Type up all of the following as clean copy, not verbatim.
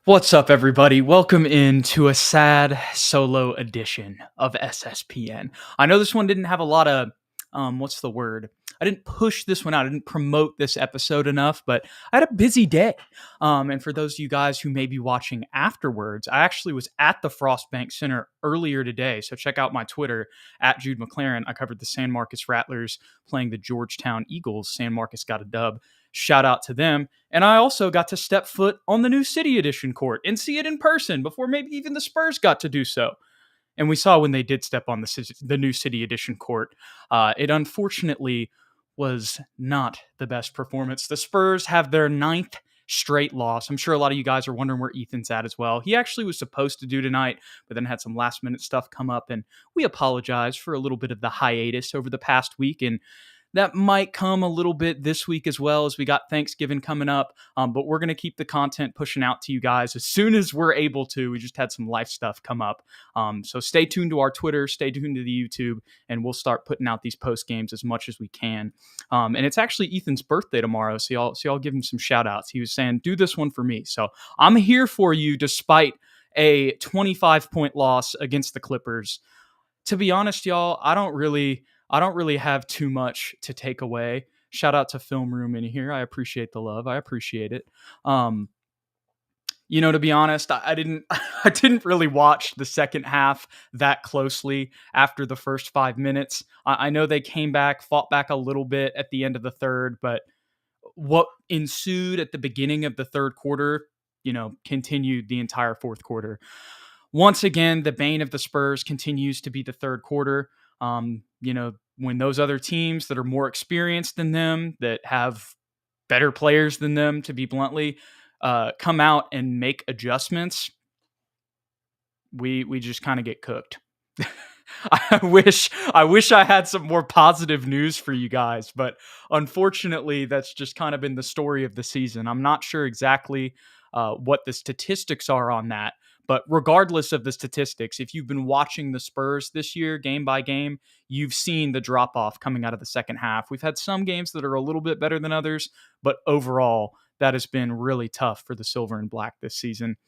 What's up, everybody? Welcome into a sad solo edition of SSPN. I know this one didn't have a lot of, what's the word? I didn't push this one out. I didn't promote this episode enough, but I had a busy day. And for those of you guys who may be watching afterwards, I actually was at the Frostbank Center earlier today. So check out my Twitter at Jude McLaren. I covered the San Marcos Rattlers playing the Georgetown Eagles. San Marcos got a dub. Shout out to them. And I also got to step foot on the new City Edition court and see it in person before maybe even the Spurs got to do so. And we saw when they did step on the new City Edition court, it unfortunately was not the best performance. The Spurs have their ninth straight loss. I'm sure a lot of you guys are wondering where Ethan's at as well. He actually was supposed to do tonight, but then had some last minute stuff come up, and we apologize for a little bit of the hiatus over the past week. And that might come a little bit this week as well, as we got Thanksgiving coming up. But we're going to keep the content pushing out to you guys as soon as we're able to. We just had some life stuff come up. So stay tuned to our Twitter, stay tuned to the YouTube, and we'll start putting out these post games as much as we can. And it's actually Ethan's birthday tomorrow, so y'all give him some shout outs. He was saying, do this one for me. So I'm here for you despite a 25-point loss against the Clippers. To be honest, y'all, I don't really have too much to take away. Shout out to Film Room in here. I appreciate the love. I appreciate it. To be honest, I didn't really watch the second half that closely after the first 5 minutes. I know they came back, fought back a little bit at the end of the third, but what ensued at the beginning of the third quarter, continued the entire fourth quarter. Once again, the bane of the Spurs continues to be the third quarter. When those other teams that are more experienced than them, that have better players than them, to be bluntly, come out and make adjustments, we just kind of get cooked. I wish I had some more positive news for you guys, but unfortunately, that's just kind of been the story of the season. I'm not sure exactly what the statistics are on that. But regardless of the statistics, if you've been watching the Spurs this year, game by game, you've seen the drop-off coming out of the second half. We've had some games that are a little bit better than others, but overall, that has been really tough for the Silver and Black this season.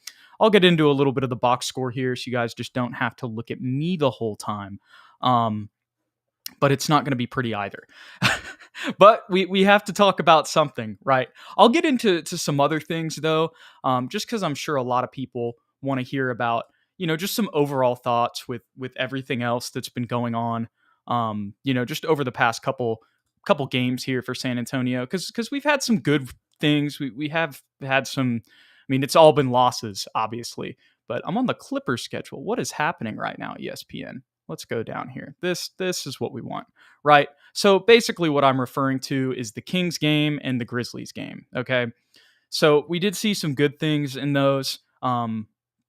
I'll get into a little bit of the box score here, so you guys just don't have to look at me the whole time. But it's not going to be pretty either. But we have to talk about something, right? I'll get into some other things, though, just because I'm sure a lot of people want to hear about, just some overall thoughts with everything else that's been going on, just over the past couple games here for San Antonio, because we've had some good things. We have had some, it's all been losses, obviously, but I'm on the Clippers schedule. What is happening right now, ESPN? Let's go down here. This is what we want, right? So basically what I'm referring to is the Kings game and the Grizzlies game, okay? So we did see some good things in those,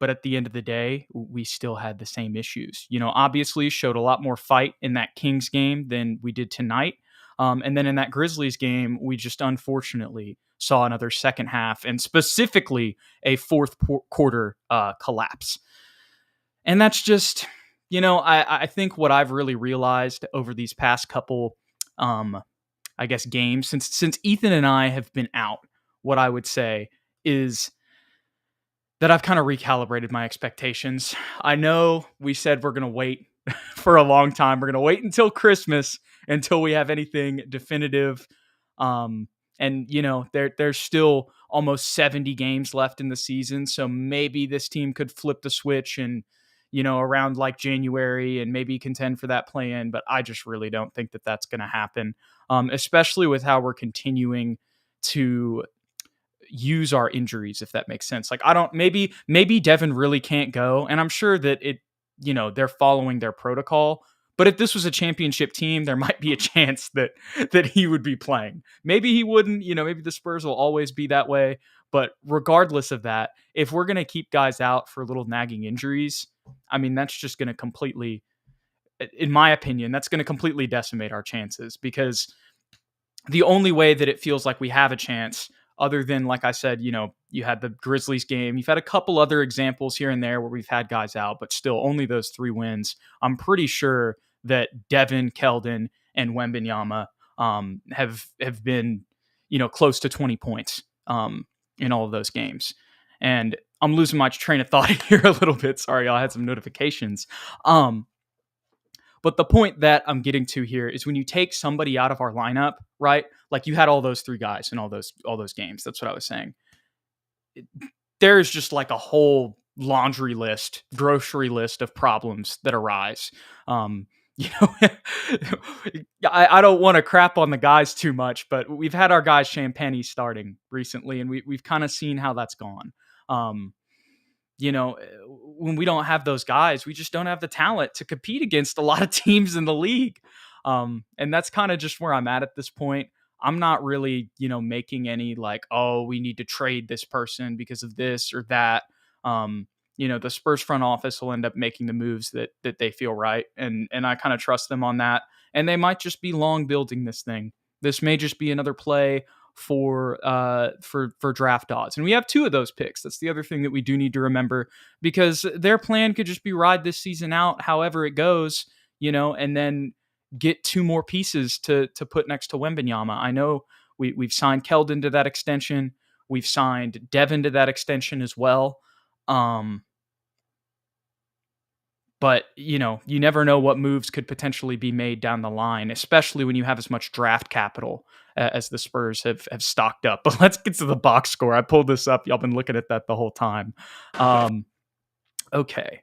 but at the end of the day, we still had the same issues. Obviously showed a lot more fight in that Kings game than we did tonight. And then in that Grizzlies game, we just unfortunately saw another second half and specifically a fourth quarter collapse. And that's just, I think what I've really realized over these past couple, games, since Ethan and I have been out, what I would say is that I've kind of recalibrated my expectations. I know we said we're going to wait for a long time. We're going to wait until Christmas until we have anything definitive. There's still almost 70 games left in the season. So maybe this team could flip the switch and, around like January and maybe contend for that play-in. But I just really don't think that that's going to happen, especially with how we're continuing to use our injuries, if that makes sense. Like, maybe Devin really can't go, and I'm sure that they're following their protocol, but if this was a championship team, there might be a chance that he would be playing. Maybe he wouldn't, maybe the Spurs will always be that way, but regardless of that, if we're going to keep guys out for little nagging injuries, that's just going to completely, in my opinion, that's going to completely decimate our chances, because the only way that it feels like we have a chance, other than, like I said, you had the Grizzlies game. You've had a couple other examples here and there where we've had guys out, but still only those 3 wins. I'm pretty sure that Devin, Keldon, and Wembanyama have been, close to 20 points in all of those games. And I'm losing my train of thought here a little bit. Sorry, I had some notifications. But the point that I'm getting to here is when you take somebody out of our lineup, right? Like you had all those three guys in all those games. That's what I was saying. There's just like a whole laundry list, grocery list of problems that arise. You know, I don't want to crap on the guys too much, but we've had our guy Champagne starting recently, and we've kind of seen how that's gone. You know, when we don't have those guys, we just don't have the talent to compete against a lot of teams in the league. And that's kind of just where I'm at this point. I'm not really, making any like, oh, we need to trade this person because of this or that. The Spurs front office will end up making the moves that they feel right. And I kind of trust them on that. And they might just be long building this thing. This may just be another play for draft odds. And we have two of those picks. That's the other thing that we do need to remember, because their plan could just be ride this season out however it goes, and then get two more pieces to put next to Wembanyama. I know we've signed Keldon to that extension. We've signed Devin to that extension as well. But, you never know what moves could potentially be made down the line, especially when you have as much draft capital as the Spurs have stocked up. But let's get to the box score. I pulled this up. Y'all been looking at that the whole time. Okay.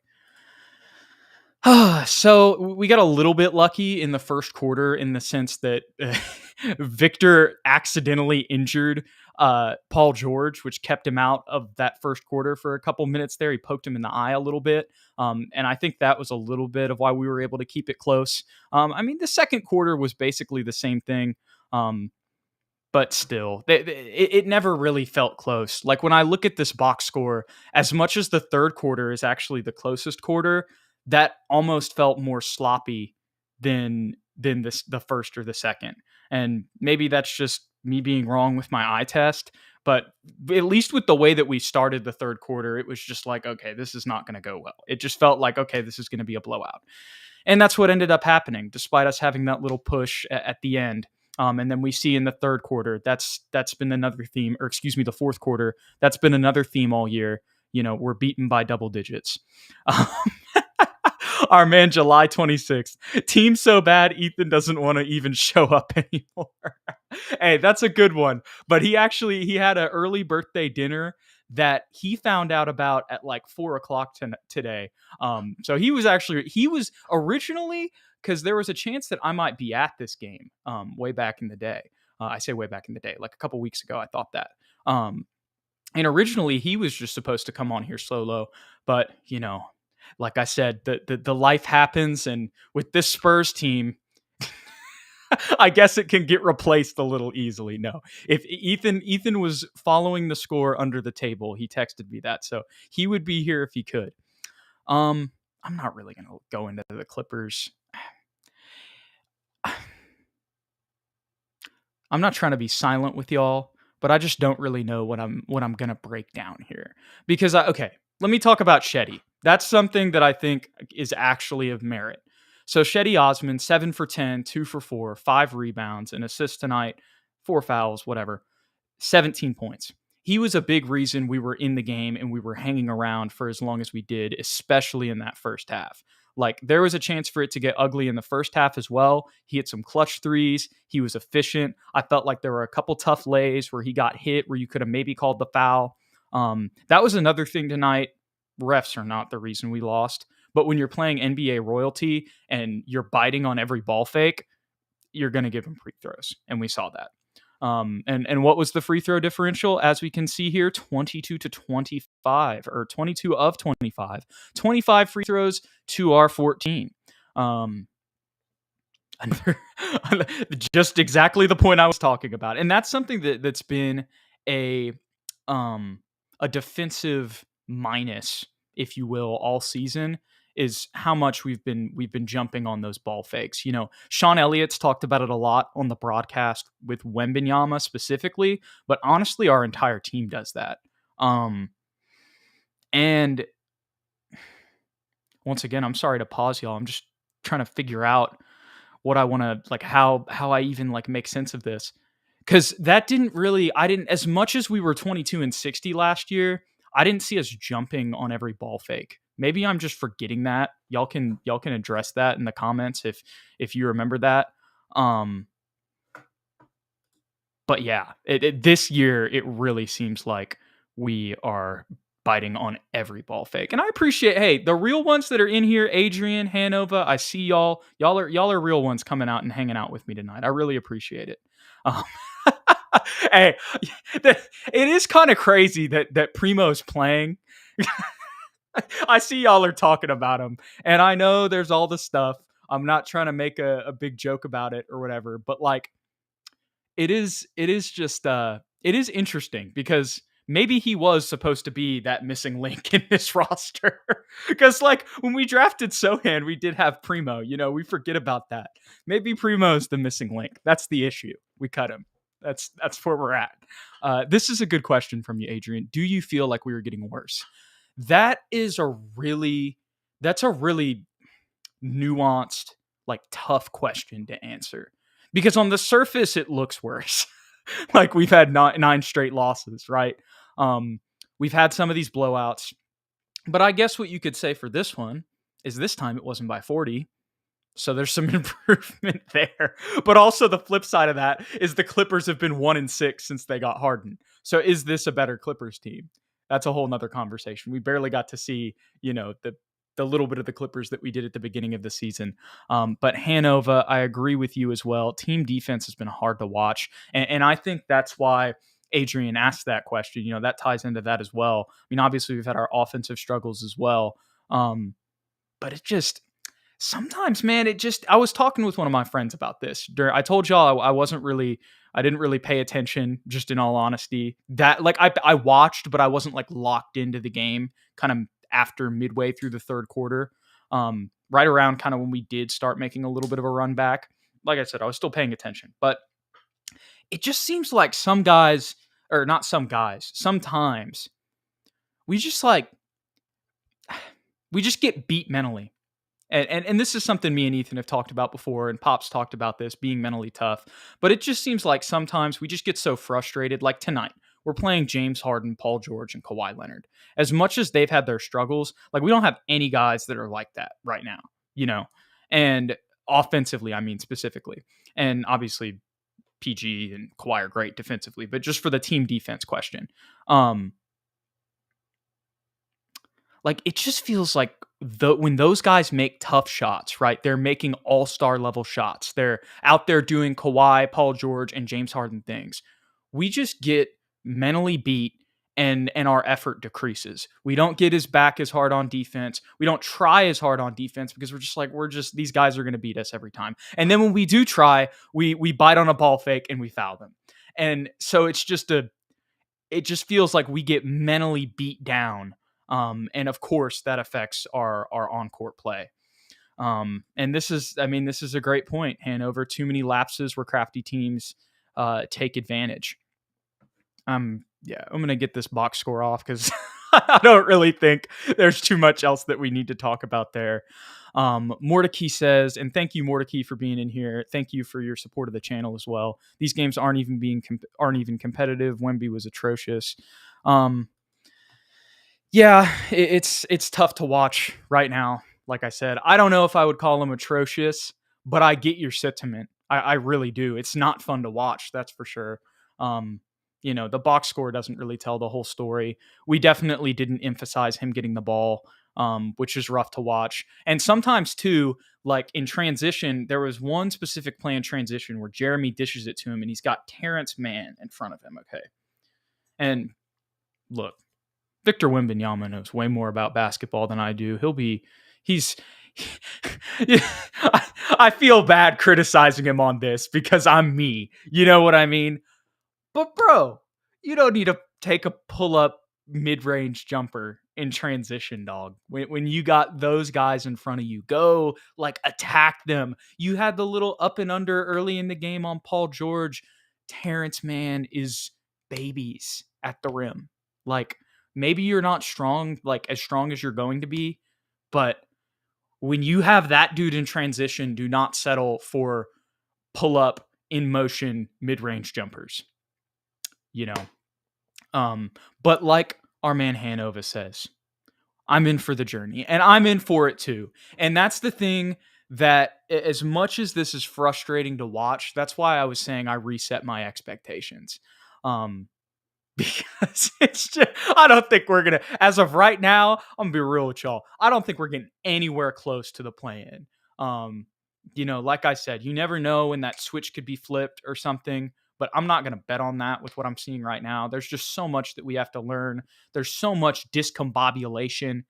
So we got a little bit lucky in the first quarter in the sense that Victor accidentally injured Paul George, which kept him out of that first quarter for a couple minutes there. He poked him in the eye a little bit. And I think that was a little bit of why we were able to keep it close. The second quarter was basically the same thing. But still, it never really felt close. Like when I look at this box score, as much as the third quarter is actually the closest quarter, that almost felt more sloppy than the first or the second. And maybe that's just me being wrong with my eye test, but at least with the way that we started the third quarter, it was just like, okay, this is not going to go well. It just felt like, okay, this is going to be a blowout. And that's what ended up happening, despite us having that little push at the end. And then we see in the third quarter, that's been another theme, or excuse me, the fourth quarter, that's been another theme all year. We're beaten by double digits. Our man, July 26th. Team so bad, Ethan doesn't want to even show up anymore. Hey, that's a good one. But he had an early birthday dinner that he found out about at like 4:00 today. So he was originally, because there was a chance that I might be at this game way back in the day. I say way back in the day, like a couple weeks ago, I thought that. And originally he was just supposed to come on here solo, but like I said, the life happens, and with this Spurs team, I guess it can get replaced a little easily. No, if Ethan was following the score under the table, he texted me that, so he would be here if he could. I'm not really going to go into the Clippers. I'm not trying to be silent with y'all, but I just don't really know what I'm going to break down here, because let me talk about Shetty. That's something that I think is actually of merit. So Shetty Osman, 7 for 10, 2 for 4, 5 rebounds, an assist tonight, 4 fouls, whatever, 17 points. He was a big reason we were in the game and we were hanging around for as long as we did, especially in that first half. Like, there was a chance for it to get ugly in the first half as well. He hit some clutch threes. He was efficient. I felt like there were a couple tough lays where he got hit where you could have maybe called the foul. That was another thing tonight. Refs are not the reason we lost, but when you're playing NBA royalty and you're biting on every ball fake, you're going to give them free throws. And we saw that. And what was the free throw differential? As we can see here, 22 to 25, or 22 of 25, 25 free throws to our 14. Just exactly the point I was talking about. And that's something that's been a defensive minus, if you will, all season, is how much we've been jumping on those ball fakes. Sean Elliott's talked about it a lot on the broadcast with Wembanyama specifically, but honestly, our entire team does that. And once again, I'm sorry to pause y'all. I'm just trying to figure out what I want to, like, how I even like make sense of this. Because that I didn't, as much as we were 22 and 60 last year, I didn't see us jumping on every ball fake. Maybe I'm just forgetting that. Y'all can address that in the comments if you remember that. But yeah, this year it really seems like we are biting on every ball fake, and I appreciate. Hey, the real ones that are in here, Adrian, Hanover, I see y'all. Y'all are real ones coming out and hanging out with me tonight. I really appreciate it. Um, hey, it is kind of crazy that Primo's playing. I see y'all are talking about him, and I know there's all the stuff. I'm not trying to make a big joke about it or whatever, but like it is just it is interesting because maybe he was supposed to be that missing link in this roster. Because like when we drafted Sohan, we did have Primo. We forget about that. Maybe Primo's the missing link. That's the issue. We cut him. That's where we're at. This is a good question from you, Adrian. Do you feel like we were getting worse? That's a really nuanced, like tough question to answer. Because on the surface, it looks worse. Like we've had nine straight losses, right? Um, we've had some of these blowouts. But I guess what you could say for this one is this time it wasn't by 40. So there's some improvement there. But also the flip side of that is the Clippers have been 1-6 since they got Harden. So is this a better Clippers team? That's a whole nother conversation. We barely got to see, the little bit of the Clippers that we did at the beginning of the season. But Hanover, I agree with you as well. Team defense has been hard to watch. And I think that's why Adrian asked that question. That ties into that as well. I mean, obviously we've had our offensive struggles as well. But it just, sometimes, man, I was talking with one of my friends about this. I told y'all I didn't really pay attention, just in all honesty. That like I watched, but I wasn't like locked into the game kind of after midway through the third quarter. Right around kind of when we did start making a little bit of a run back. Like I said, I was still paying attention, but it just seems like sometimes we just get beat mentally. And this is something me and Ethan have talked about before, and Pop's talked about this, being mentally tough. But it just seems like sometimes we just get so frustrated. Like tonight, we're playing James Harden, Paul George, and Kawhi Leonard. As much as they've had their struggles, like we don't have any guys that are like that right now, And offensively, I mean specifically. And obviously, PG and Kawhi are great defensively, but just for the team defense question, like it just feels like when those guys make tough shots, right? They're making all-star level shots. They're out there doing Kawhi, Paul George, and James Harden things. We just get mentally beat and our effort decreases. We don't get back as hard on defense. We don't try as hard on defense because we're just these guys are going to beat us every time. And then when we do try, we bite on a ball fake and we foul them. And so it just feels like we get mentally beat down. And of course that affects our on-court play. And this is a great point, Hanover. Too many lapses where crafty teams take advantage. I'm going to get this box score off because I don't really think there's too much else that we need to talk about there. Mordecai says, and thank you, Mordecai, for being in here. Thank you for your support of the channel as well. These games aren't even competitive. Wemby was atrocious. Yeah, it's tough to watch right now. Like I said, I don't know if I would call him atrocious, but I get your sentiment. I really do. It's not fun to watch, that's for sure. The box score doesn't really tell the whole story. We definitely didn't emphasize him getting the ball, which is rough to watch. And sometimes too, like in transition, there was one specific play in transition where Jeremy dishes it to him and he's got Terrence Mann in front of him. Okay. And look, Victor Wembanyama knows way more about basketball than I do. I feel bad criticizing him on this because I'm me. You know what I mean? But bro, you don't need to take a pull-up mid-range jumper in transition, dog. When you got those guys in front of you, go like attack them. You had the little up and under early in the game on Paul George. Terrence Mann is babies at the rim. Like, maybe you're not strong, like as strong as you're going to be, but when you have that dude in transition, do not settle for pull up in motion mid-range jumpers. But like our man Hanova says. I'm in for the journey, and I'm in for it too. And that's the thing that, as much as this is frustrating to watch, that's why I was saying I reset my expectations. Um, because it's just, I don't think we're gonna, as of right now, I'm gonna be real with y'all. I don't think we're getting anywhere close to the play-in. Like I said, you never know when that switch could be flipped or something, but I'm not gonna bet on that with what I'm seeing right now. There's just so much that we have to learn. There's so much discombobulation.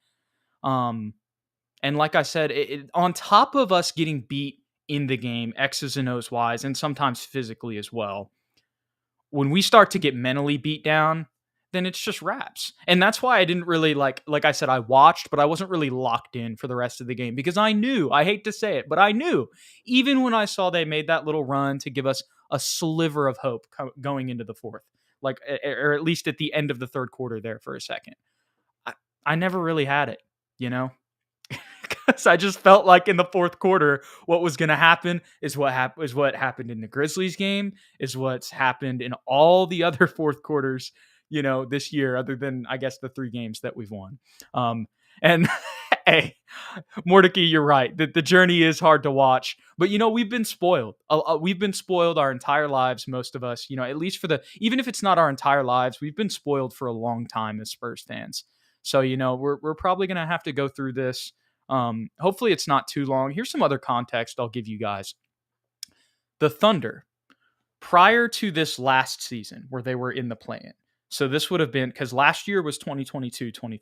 Um, and like I said, on top of us getting beat in the game, X's and O's wise, and sometimes physically as well, when we start to get mentally beat down, then it's just wraps. And that's why I didn't really like I said, I watched, but I wasn't really locked in for the rest of the game because I knew, I hate to say it, but I knew even when I saw they made that little run to give us a sliver of hope going into the fourth, like, or at least at the end of the third quarter there for a second, I, I never really had it, you know? Because I just felt like in the fourth quarter, what was going to happen is what happened in the Grizzlies game, is what's happened in all the other fourth quarters, this year, other than I guess the 3 games that we've won. And hey, Mordecai, you're right. The journey is hard to watch, but we've been spoiled. We've been spoiled our entire lives, most of us. At least even if it's not our entire lives, we've been spoiled for a long time as Spurs fans. So we're probably gonna have to go through this. Hopefully it's not too long. Here's some other context I'll give you guys. The Thunder, prior to this last season where they were in the play-in. So this would have been, because last year was 2022-23.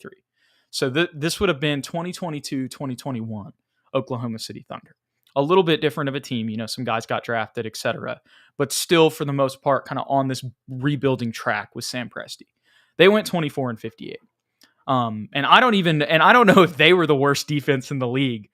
So this would have been 2022-2021 Oklahoma City Thunder. A little bit different of a team. Some guys got drafted, etc. But still, for the most part, kind of on this rebuilding track with Sam Presti. They went 24-58. And I don't know if they were the worst defense in the league,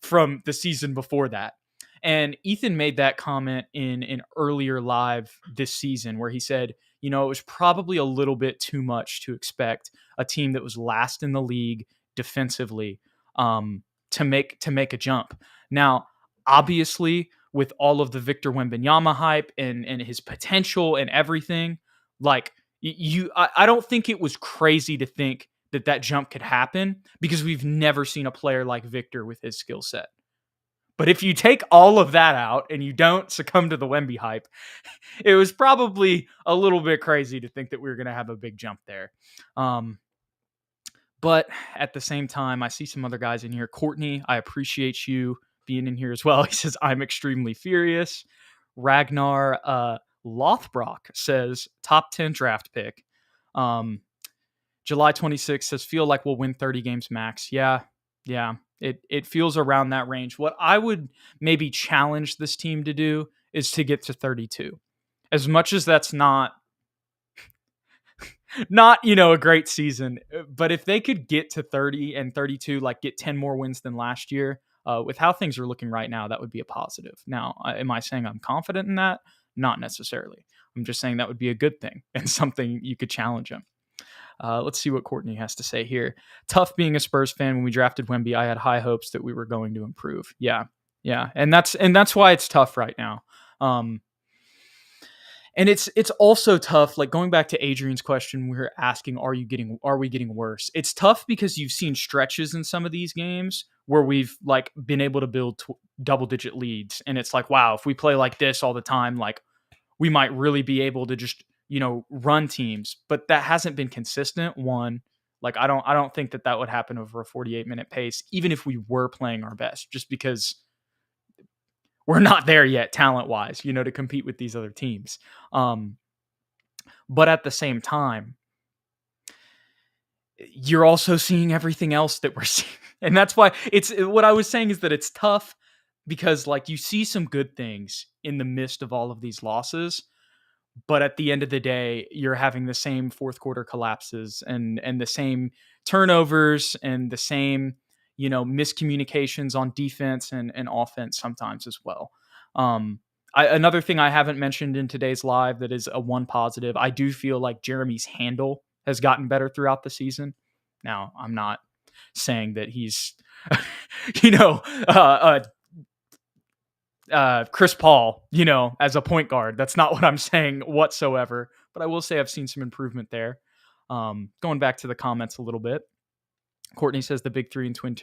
from the season before that. And Ethan made that comment in an earlier live this season where he said, it was probably a little bit too much to expect a team that was last in the league defensively, to make a jump. Now, obviously, with all of the Victor Wembanyama hype and his potential and everything, like, I don't think it was crazy to think that jump could happen because we've never seen a player like Victor with his skill set. But if you take all of that out and you don't succumb to the Wemby hype, it was probably a little bit crazy to think that we were going to have a big jump there. But at the same time, I see some other guys in here. Courtney, I appreciate you being in here as well. He says, I'm extremely furious. Ragnar Lothbrock says, top 10 draft pick. July 26th says, feel like we'll win 30 games max. Yeah. It feels around that range. What I would maybe challenge this team to do is to get to 32. As much as that's not a great season, but if they could get to 30 and 32, like get 10 more wins than last year, with how things are looking right now, that would be a positive. Now, am I saying I'm confident in that? Not necessarily. I'm just saying that would be a good thing and something you could challenge them. Let's see what Courtney has to say here. Tough being a Spurs fan. When we drafted Wemby, I had high hopes that we were going to improve. Yeah. And that's why it's tough right now. And it's also tough, like going back to Adrian's question, we were asking, are we getting worse? It's tough because you've seen stretches in some of these games where we've like been able to build double-digit leads. And it's like, wow, if we play like this all the time, like we might really be able to just, run teams, but that hasn't been consistent. One, like, I don't think that would happen over a 48-minute pace, even if we were playing our best, just because we're not there yet talent-wise, to compete with these other teams. But at the same time, you're also seeing everything else that we're seeing. And that's why what I was saying is that it's tough because like you see some good things in the midst of all of these losses. But at the end of the day, you're having the same fourth quarter collapses and the same turnovers and the same, miscommunications on defense and offense sometimes as well. Another thing I haven't mentioned in today's live that is a one positive, I do feel like Jeremy's handle has gotten better throughout the season. Now, I'm not saying that he's, Chris Paul, as a point guard. That's not what I'm saying whatsoever, but I will say I've seen some improvement there. Going back to the comments a little bit. Courtney says the Big Three and Twin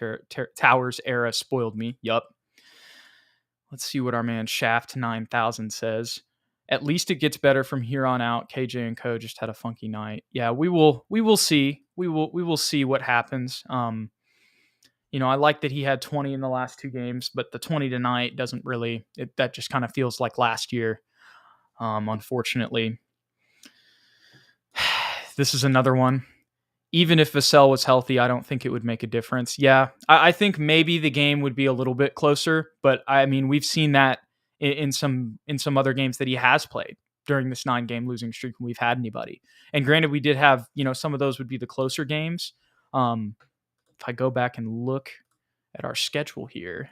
Towers era spoiled me. Yup. Let's see what our man Shaft 9000 says. At least it gets better from here on out. KJ and Co just had a funky night. Yeah, we will see. We will see what happens. I like that he had 20 in the last 2 games, but the 20 tonight doesn't really. That just kind of feels like last year. Unfortunately, this is another one. Even if Vassell was healthy, I don't think it would make a difference. Yeah, I think maybe the game would be a little bit closer, but I mean, we've seen that in some other games that he has played during this 9-game losing streak when we've had anybody. And granted, we did have, some of those would be the closer games. If I go back and look at our schedule here,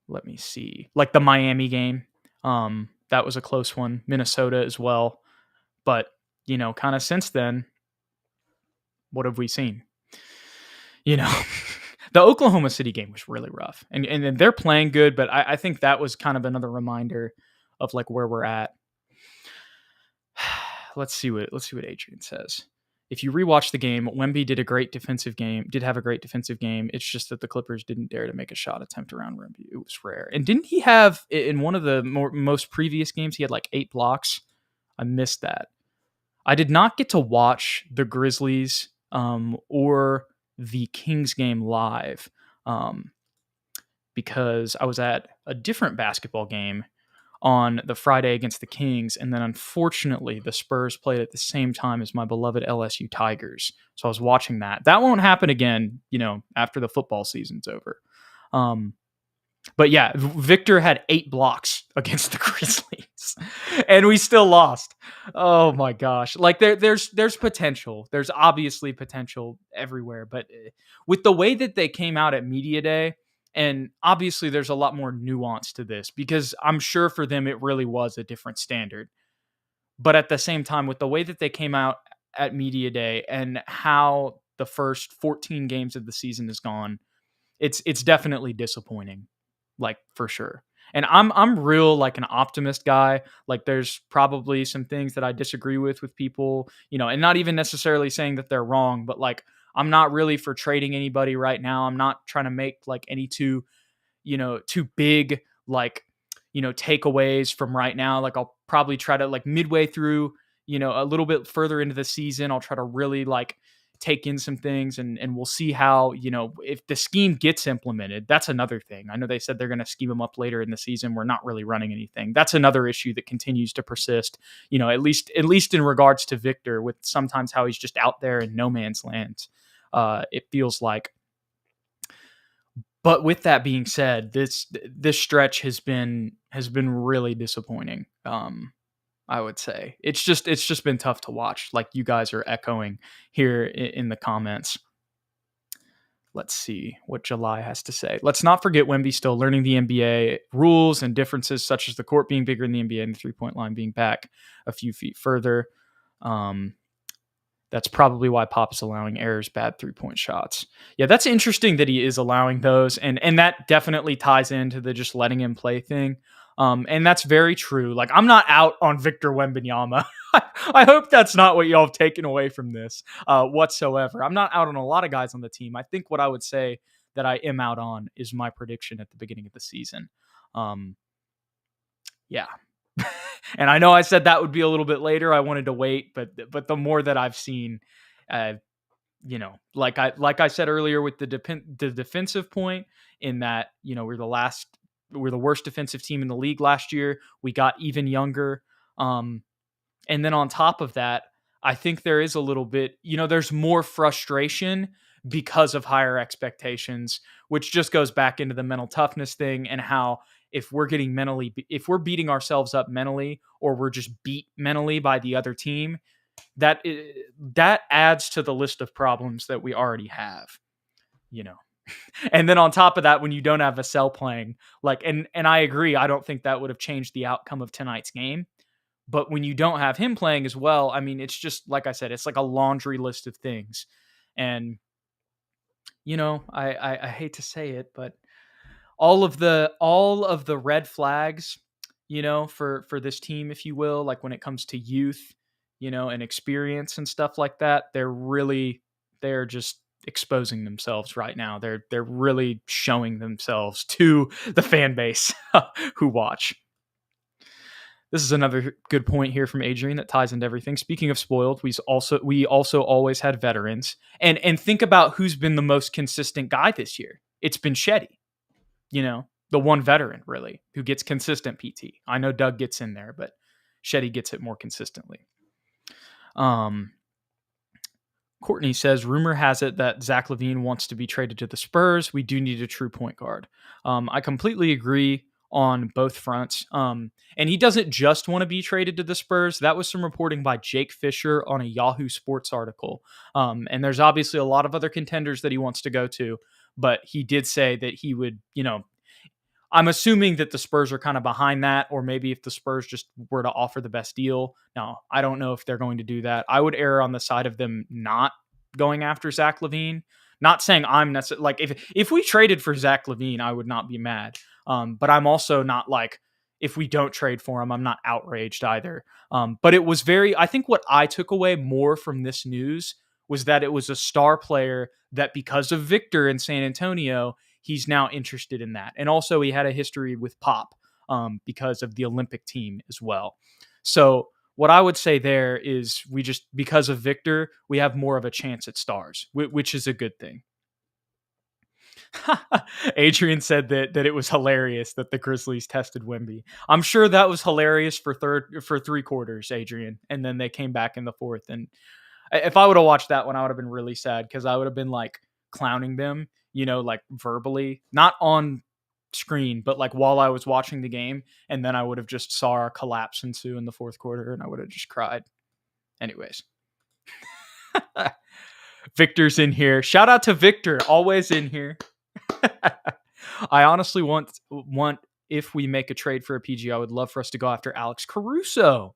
let me see. Like the Miami game, that was a close one. Minnesota as well. But, kind of since then, what have we seen? The Oklahoma City game was really rough. And they're playing good, but I think that was kind of another reminder of like where we're at. Let's see what Adrian says. If you rewatch the game, Wemby did have a great defensive game. It's just that the Clippers didn't dare to make a shot attempt around Wemby. It was rare. And didn't he have, in one of the most previous games, he had like 8 blocks? I missed that. I did not get to watch the Grizzlies or the Kings game live because I was at a different basketball game on the Friday against the Kings, and then unfortunately the Spurs played at the same time as my beloved LSU Tigers. So I was watching that. That won't happen again, after the football season's over. But yeah, Victor had 8 blocks against the Grizzlies, and we still lost. Oh my gosh! Like there's potential. There's obviously potential everywhere, but with the way that they came out at Media Day, and obviously there's a lot more nuance to this because I'm sure for them it really was a different standard. But at the same time, with the way that they came out at Media Day and how the first 14 games of the season has gone, it's definitely disappointing. Like for sure. And I'm real like an optimist guy. Like there's probably some things that I disagree with people, and not even necessarily saying that they're wrong, but like I'm not really for trading anybody right now. I'm not trying to make like any too big like, takeaways from right now. Like I'll probably try to like midway through, a little bit further into the season, I'll try to really like take in some things and we'll see how, if the scheme gets implemented. That's another thing. I know they said they're going to scheme them up later in the season. We're not really running anything. That's another issue that continues to persist, at least in regards to Victor, with sometimes how he's just out there in no man's land. It feels like. But with that being said, this stretch has been really disappointing. I would say it's just been tough to watch, like you guys are echoing here in the comments. Let's see what July has to say. Let's not forget Wemby still learning the NBA rules and differences, such as the court being bigger in the NBA and the 3-point line being back a few feet further. That's probably why Pop is allowing errors, bad 3-point shots. Yeah, that's interesting that he is allowing those, and that definitely ties into the just letting him play thing. And that's very true. Like, I'm not out on Victor Wembanyama. I hope that's not what y'all have taken away from this whatsoever. I'm not out on a lot of guys on the team. I think what I would say that I am out on is my prediction at the beginning of the season. Yeah. And I know I said that would be a little bit later. I wanted to wait, but the more that I've seen, like I said earlier with the defensive point, in that, we're the worst defensive team in the league last year. We got even younger. And then on top of that, I think there is a little bit, there's more frustration because of higher expectations, which just goes back into the mental toughness thing, and how if we're beating ourselves up mentally, or we're just beat mentally by the other team, that adds to the list of problems that we already have, And then on top of that, when you don't have Vassell playing, like, and I agree, I don't think that would have changed the outcome of tonight's game. But when you don't have him playing as well, I mean, it's just, like I said, it's like a laundry list of things. And, I hate to say it, but all of the red flags, for this team, if you will, like when it comes to youth, and experience and stuff like that, they're just exposing themselves right now. They're really showing themselves to the fan base who watch. This is another good point here from Adrian that ties into everything. Speaking of spoiled, we also always had veterans. And think about who's been the most consistent guy this year. It's been Shetty, the one veteran really who gets consistent PT. I know Doug gets in there, but Shetty gets it more consistently. Courtney says, rumor has it that Zach LaVine wants to be traded to the Spurs. We do need a true point guard. I completely agree on both fronts. And he doesn't just want to be traded to the Spurs. That was some reporting by Jake Fisher on a Yahoo Sports article. And there's obviously a lot of other contenders that he wants to go to, but he did say that he would, I'm assuming that the Spurs are kind of behind that, or maybe if the Spurs just were to offer the best deal. Now, I don't know if they're going to do that. I would err on the side of them not going after Zach LaVine. Not saying I'm necessarily like if we traded for Zach LaVine, I would not be mad. But I'm also not like if we don't trade for him, I'm not outraged either. But it was I think what I took away more from this news was that it was a star player that because of Victor in San Antonio, he's now interested in that. And also he had a history with Pop because of the Olympic team as well. So what I would say there is because of Victor, we have more of a chance at stars, which is a good thing. Adrian said that it was hilarious that the Grizzlies tested Wemby. I'm sure that was hilarious for 3 quarters, Adrian. And then they came back in the fourth. And if I would have watched that one, I would have been really sad because I would have been like clowning them, like verbally, not on screen, but like while I was watching the game. And then I would have just saw a collapse ensue in the fourth quarter and I would have just cried. Anyways. Victor's in here. Shout out to Victor, always in here. I honestly want if we make a trade for a PG, I would love for us to go after Alex Caruso.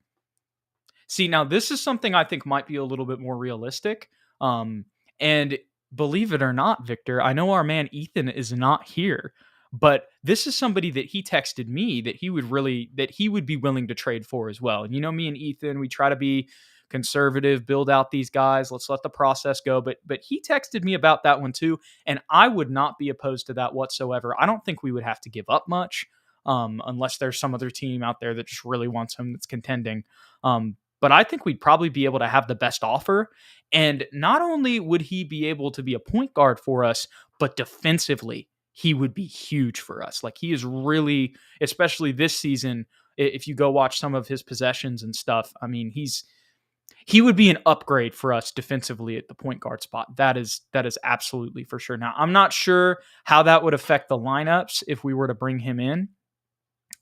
See, now this is something I think might be a little bit more realistic. And believe it or not, Victor, I know our man Ethan is not here, but this is somebody that he texted me that he would be willing to trade for as well. And me and Ethan, we try to be conservative, build out these guys. Let's let the process go. But he texted me about that one too. And I would not be opposed to that whatsoever. I don't think we would have to give up much unless there's some other team out there that just really wants him that's contending. But I think we'd probably be able to have the best offer. And not only would he be able to be a point guard for us, but defensively, he would be huge for us. Like he is really, especially this season, if you go watch some of his possessions and stuff, I mean, he would be an upgrade for us defensively at the point guard spot. That is absolutely for sure. Now, I'm not sure how that would affect the lineups if we were to bring him in.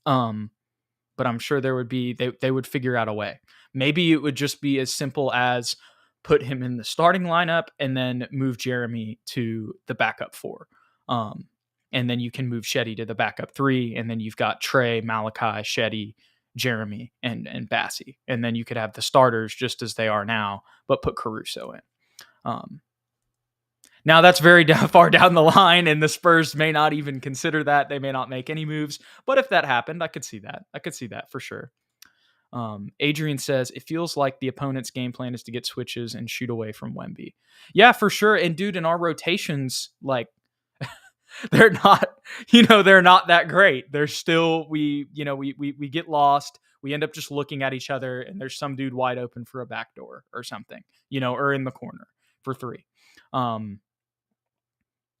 But I'm sure there would be, they would figure out a way. Maybe it would just be as simple as put him in the starting lineup and then move Jeremy to the backup 4. And then you can move Shetty to the backup 3. And then you've got Trey, Malachi, Shetty, Jeremy, and Bassie. And then you could have the starters just as they are now, but put Caruso in. Now that's very far down the line, and the Spurs may not even consider that. They may not make any moves. But if that happened, I could see that. I could see that for sure. Adrian says, it feels like the opponent's game plan is to get switches and shoot away from Wemby. Yeah, for sure. And dude, in our rotations, like, they're not, they're not that great. They're still, we get lost. We end up just looking at each other and there's some dude wide open for a backdoor or something, or in the corner for 3.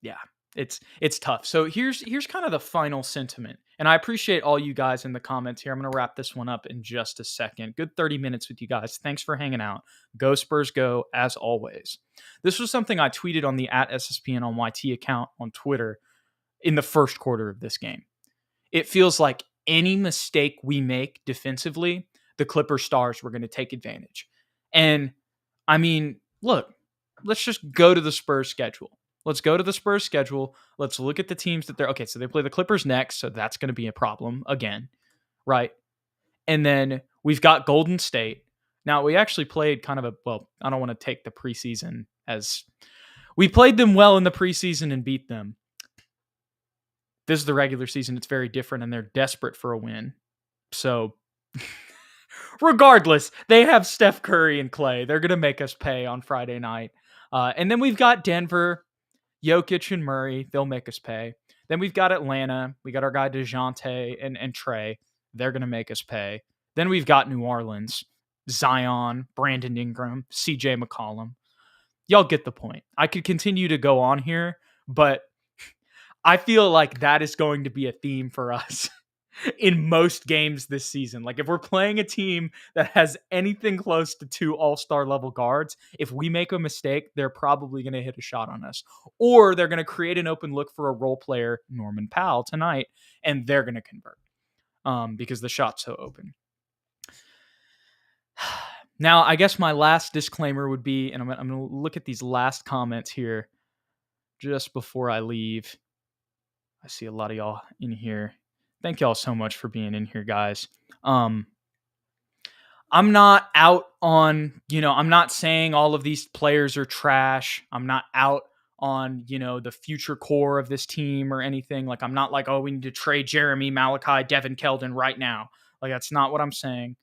Yeah, it's tough. So here's kind of the final sentiment. And I appreciate all you guys in the comments here. I'm going to wrap this one up in just a second. Good 30 minutes with you guys. Thanks for hanging out. Go Spurs go, as always. This was something I tweeted on the @SSPN on YT account on Twitter in the first quarter of this game. It feels like any mistake we make defensively, the Clippers stars were going to take advantage. And I mean, look, let's just go to the Spurs schedule. Let's go to the Spurs schedule. Let's look at the teams that okay, so they play the Clippers next, so that's going to be a problem again, right? And then we've got Golden State. Now, we actually played kind of I don't want to take the preseason as we played them well in the preseason and beat them. This is the regular season. It's very different, and they're desperate for a win. So Regardless, they have Steph Curry and Clay. They're going to make us pay on Friday night. And then we've got Denver, Jokic and Murray. They'll make us pay. Then we've got Atlanta. We got our guy DeJounte and Trey. They're going to make us pay. Then we've got New Orleans, Zion, Brandon Ingram, CJ McCollum. Y'all get the point. I could continue to go on here, but I feel like that is going to be a theme for us in most games this season. Like if we're playing a team that has anything close to 2 all-star level guards, if we make a mistake, they're probably going to hit a shot on us. Or they're going to create an open look for a role player, Norman Powell, tonight, and they're going to convert because the shot's so open. Now, I guess my last disclaimer would be, and I'm going to look at these last comments here just before I leave. I see a lot of y'all in here. Thank y'all so much for being in here, guys. I'm not out on, I'm not saying all of these players are trash. I'm not out on, the future core of this team or anything. Like, I'm not like, oh, we need to trade Jeremy, Malachi, Devin Keldon right now. Like, that's not what I'm saying.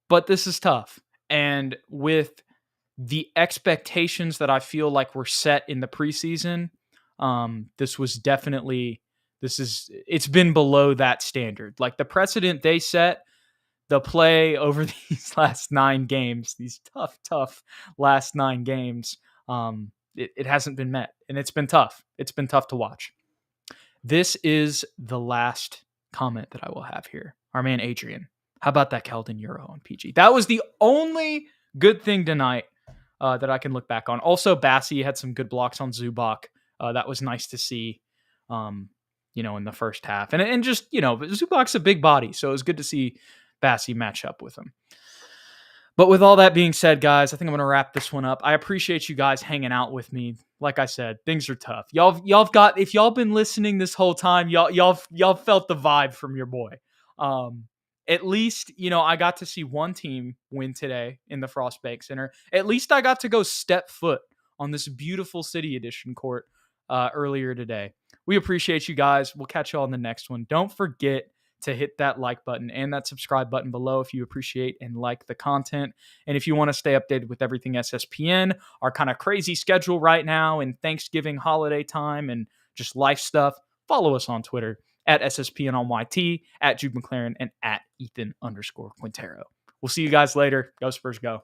But this is tough. And with the expectations that I feel like were set in the preseason, it's been below that standard. Like the precedent they set, the play over these last 9 games, these tough last 9 games, it hasn't been met. And it's been tough. It's been tough to watch. This is the last comment that I will have here. Our man Adrian. How about that Keldon Euro on PG? That was the only good thing tonight that I can look back on. Also, Bassie had some good blocks on Zubac. That was nice to see, in the first half. And just, Zubac's a big body, so it was good to see Bassie match up with him. But with all that being said, guys, I think I'm going to wrap this one up. I appreciate you guys hanging out with me. Like I said, things are tough. If y'all been listening this whole time, y'all felt the vibe from your boy. At least, I got to see one team win today in the Frost Bank Center. At least I got to go step foot on this beautiful City Edition court earlier today. We appreciate you guys. We'll catch y'all in the next one. Don't forget to hit that like button and that subscribe button below if you appreciate and like the content. And if you want to stay updated with everything SSPN, our kind of crazy schedule right now and Thanksgiving holiday time and just life stuff, follow us on Twitter at SSPN on YT, at Jude McLaren, and at Ethan_Quintero. We'll see you guys later. Go Spurs, go.